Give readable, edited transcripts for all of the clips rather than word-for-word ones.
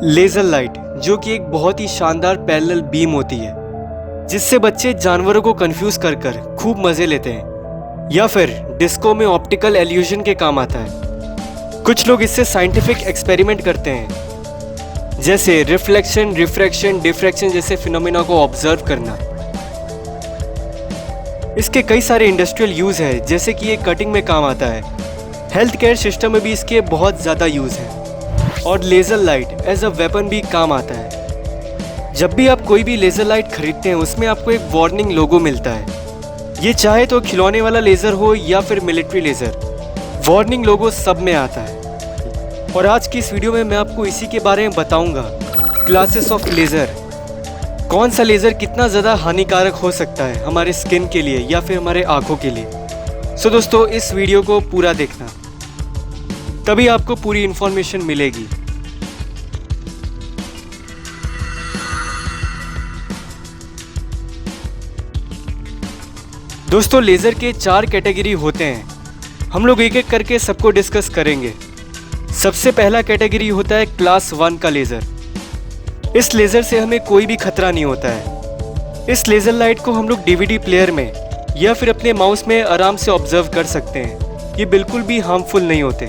Laser light, जो कि एक बहुत ही शानदार पैरेलल बीम होती है जिससे बच्चे जानवरों को कंफ्यूज कर कर खूब मज़े लेते हैं, या फिर डिस्को में ऑप्टिकल एल्यूजन के काम आता है। कुछ लोग इससे साइंटिफिक एक्सपेरिमेंट करते हैं, जैसे रिफ्लेक्शन, रिफ्रैक्शन, डिफ्रैक्शन जैसे फिनोमेना को ऑब्जर्व करना। इसके कई सारे इंडस्ट्रियल यूज़ है, जैसे कि ये कटिंग में काम आता है। हेल्थ केयर सिस्टम में भी इसके बहुत ज़्यादा यूज़ है, और laser light as a weapon भी काम आता है। जब भी आप कोई भी लेज़र लाइट खरीदते हैं उसमें आपको एक वार्निंग लोगो मिलता है। ये चाहे तो खिलौने वाला लेज़र हो या फिर मिलिट्री लेज़र, वार्निंग लोगो सब में आता है। और आज की इस वीडियो में मैं आपको इसी के बारे में बताऊंगा, क्लासेस ऑफ लेज़र। कौन सा लेज़र कितना ज़्यादा हानिकारक हो सकता है हमारे स्किन के लिए या फिर हमारे आँखों के लिए। सो दोस्तों, इस वीडियो को पूरा देखना, तभी आपको पूरी इन्फॉर्मेशन मिलेगी। दोस्तों, लेज़र के 4 कैटेगरी होते हैं। हम लोग एक एक करके सबको डिस्कस करेंगे। सबसे पहला कैटेगरी होता है क्लास 1 का लेज़र। इस लेज़र से हमें कोई भी खतरा नहीं होता है। इस लेज़र लाइट को हम लोग डीवीडी प्लेयर में या फिर अपने माउस में आराम से ऑब्जर्व कर सकते हैं। ये बिल्कुल भी हार्मफुल नहीं होते।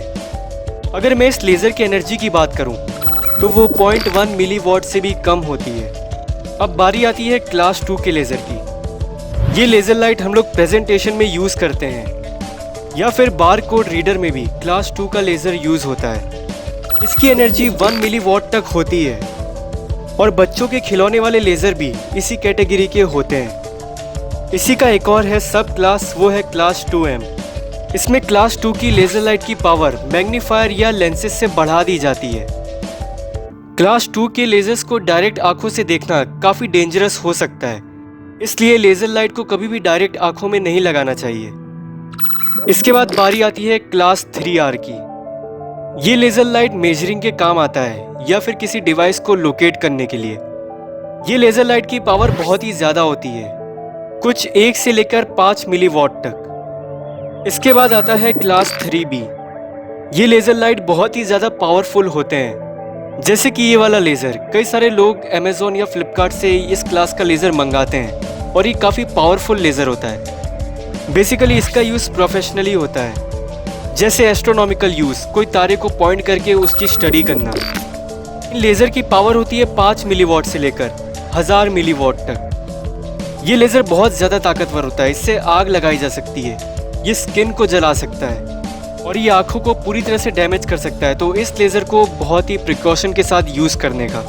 अगर मैं इस लेज़र की एनर्जी की बात करूं तो वो 0.1 मिलीवॉट से भी कम होती है। अब बारी आती है क्लास 2 के लेज़र की। ये लेज़र लाइट हम लोग प्रेजेंटेशन में यूज़ करते हैं, या फिर बार कोड रीडर में भी क्लास 2 का लेज़र यूज़ होता है। इसकी एनर्जी 1 मिलीवॉट तक होती है, और बच्चों के खिलौने वाले लेज़र भी इसी कैटेगरी के होते हैं। इसी का एक और है सब क्लास, वो है क्लास 2M। इसमें क्लास 2 की लेज़र लाइट की पावर मैग्नीफायर या लेंसेज से बढ़ा दी जाती है। क्लास 2 के लेज़र्स को डायरेक्ट आंखों से देखना काफ़ी डेंजरस हो सकता है, इसलिए लेज़र लाइट को कभी भी डायरेक्ट आंखों में नहीं लगाना चाहिए। इसके बाद बारी आती है क्लास 3R की। ये लेज़र लाइट मेजरिंग के काम आता है, या फिर किसी डिवाइस को लोकेट करने के लिए। ये लेज़र लाइट की पावर बहुत ही ज़्यादा होती है, कुछ 1 से लेकर 5 मिलीवॉट तक। इसके बाद आता है क्लास 3B। ये लेज़र लाइट बहुत ही ज़्यादा पावरफुल होते हैं, जैसे कि ये वाला लेज़र। कई सारे लोग अमेज़ॉन या फ्लिपकार्ट से इस क्लास का लेज़र मंगाते हैं, और ये काफ़ी पावरफुल लेज़र होता है। बेसिकली इसका यूज़ प्रोफेशनली होता है, जैसे एस्ट्रोनॉमिकल यूज़, कोई तारे को पॉइंट करके उसकी स्टडी करना। इन लेज़र की पावर होती है 5 मिलीवॉट से लेकर 1000 मिलीवॉट तक। ये लेज़र बहुत ज़्यादा ताकतवर होता है, इससे आग लगाई जा सकती है, ये स्किन को जला सकता है, और ये आँखों को पूरी तरह से डैमेज कर सकता है। तो इस लेज़र को बहुत ही प्रिकॉशन के साथ यूज़ करने का।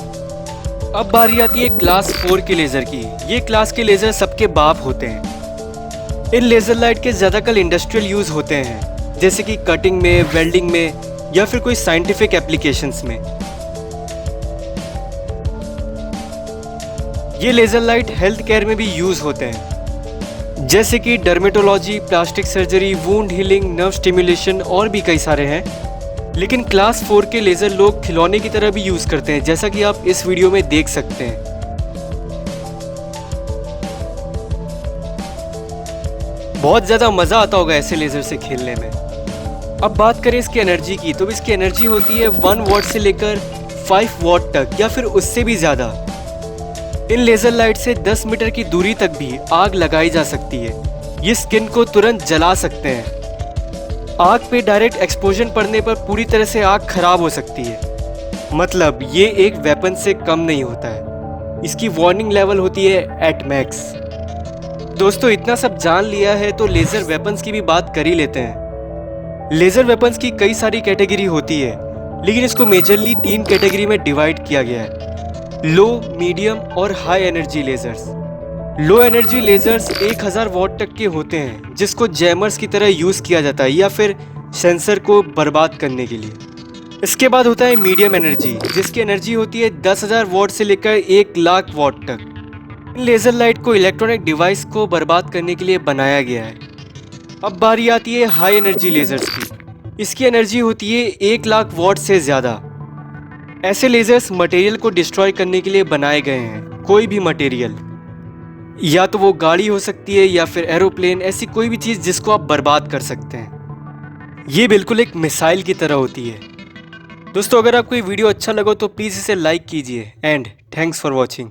अब बारी आती है क्लास 4 के लेज़र की। ये क्लास के लेज़र सबके बाप होते हैं। इन लेज़र लाइट के ज़्यादातर इंडस्ट्रियल यूज़ होते हैं, जैसे कि कटिंग में, वेल्डिंग में, या फिर कोई साइंटिफिक एप्लीकेशंस में। ये लेज़र लाइट हेल्थ केयर में भी यूज़ होते हैं, जैसे कि dermatology, plastic surgery, wound healing, nerve stimulation, और भी कई सारे हैं। लेकिन क्लास 4 के लेज़र लोग खिलौने की तरह भी यूज़ करते हैं, जैसा कि आप इस वीडियो में देख सकते हैं। बहुत ज़्यादा मज़ा आता होगा ऐसे लेज़र से खेलने में। अब बात करें इसकी एनर्जी की, तो इसकी एनर्जी होती है 1 वॉट से लेकर 5 वॉट तक, या फिर उससे भी ज़्यादा। इन लेज़र लाइट से 10 मीटर की दूरी तक भी आग लगाई जा सकती है। ये स्किन को तुरंत जला सकते हैं। आग पे डायरेक्ट एक्सपोजर पड़ने पर पूरी तरह से आग खराब हो सकती है। मतलब ये एक वेपन से कम नहीं होता है। इसकी वार्निंग लेवल होती है एट मैक्स। दोस्तों, इतना सब जान लिया है तो लेज़र वेपन्स की भी बात कर ही लेते हैं। लेज़र वेपन्स की कई सारी कैटेगरी होती है, लेकिन इसको मेजरली 3 कैटेगरी में डिवाइड किया गया है: लो, मीडियम और high energy lasers. Low energy lasers 1000 what तक के होते हैं, जिसको जैमर्स की तरह यूज़ किया जाता है, या फिर सेंसर को बर्बाद करने के लिए। इसके बाद होता है मीडियम एनर्जी, जिसकी एनर्जी होती है 10,000 वॉट से लेकर 1,00,000 वॉट तक। इन लेज़र लाइट को इलेक्ट्रॉनिक डिवाइस को बर्बाद करने के लिए बनाया गया है। अब बारी आती है हाई एनर्जी लेज़र्स की। इसकी एनर्जी होती है 1,00,000 वॉट से ज़्यादा। ऐसे लेज़र्स मटेरियल को डिस्ट्रॉय करने के लिए बनाए गए हैं। कोई भी मटेरियल, या तो वो गाड़ी हो सकती है या फिर एरोप्लेन, ऐसी कोई भी चीज़ जिसको आप बर्बाद कर सकते हैं। ये बिल्कुल एक मिसाइल की तरह होती है। दोस्तों अगर आपको ये वीडियो अच्छा लगा तो प्लीज़ इसे लाइक कीजिए एंड थैंक्स फॉर वॉचिंग।